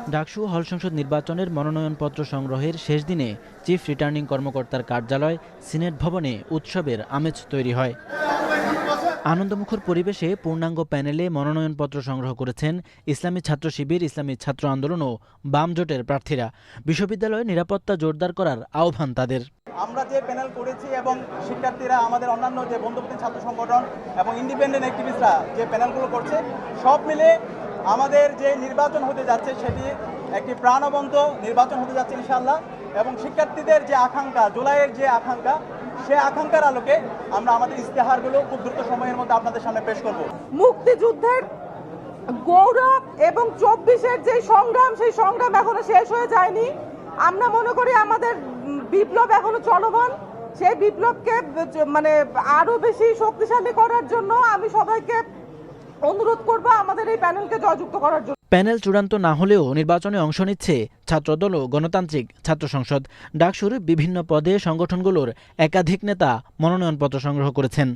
ডাকসু হল সংসদ নির্বাচনের মনোনয়নপত্র সংগ্রহের শেষ দিনে চিফ রিটার্নিং কর্মকর্তার কার্যালয় সিনেট ভবনে উৎসবের আমেজ তৈরি হয়। আনন্দমুখর পরিবেশে পূর্ণাঙ্গ প্যানেলে মনোনয়নপত্র সংগ্রহ করেছেন ইসলামী ছাত্র শিবির, ইসলামী ছাত্র আন্দোলন ও বাম জোটের প্রার্থীরা। বিশ্ববিদ্যালয়ে নিরাপত্তা জোরদার করার আহ্বান তাদের। আমরা যে প্যানেল করেছি এবং শিক্ষার্থীরা, আমাদের অন্যান্য যে বন্ধুপ্রতিম ছাত্র সংগঠন এবং ইন্ডিপেন্ডেন্ট অ্যাক্টিভিস্টরা যে প্যানেলগুলো করছে, সব মিলে আমাদের যে নির্বাচন হতে যাচ্ছে সেটি একটি প্রাণবন্ত নির্বাচন হতে যাচ্ছে ইনশাআল্লাহ। এবং শিক্ষার্থীদের যে আকাঙ্ক্ষা, জুলাইয়ের যে আকাঙ্ক্ষা, সেই আকাঙ্ক্ষার আলোকে আমরা আমাদের ইস্তেহারগুলো খুব দ্রুত সময়ের মধ্যে আপনাদের সামনে পেশ করব। মুক্তিযুদ্ধের গৌরব এবং 24-এর যে সংগ্রাম, সেই সংগ্রাম এখনো শেষ হয়ে যায়নি। আমরা মনে করি আমাদের বিপ্লব এখনো চলমান। সেই বিপ্লবকে আরো বেশি শক্তিশালী করার জন্য আমি সবাইকে অনুরোধ করব আমাদের এই প্যানেলকে জয়যুক্ত করার জন্য। প্যানেল চূড়ান্ত না হলেও নির্বাচনে অংশ নিচ্ছে ছাত্রদল ও গণতান্ত্রিক ছাত্র সংসদ। ডাকসুর বিভিন্ন পদে সংগঠনগুলোর একাধিক নেতা মনোনয়নপত্র সংগ্রহ করেছেন।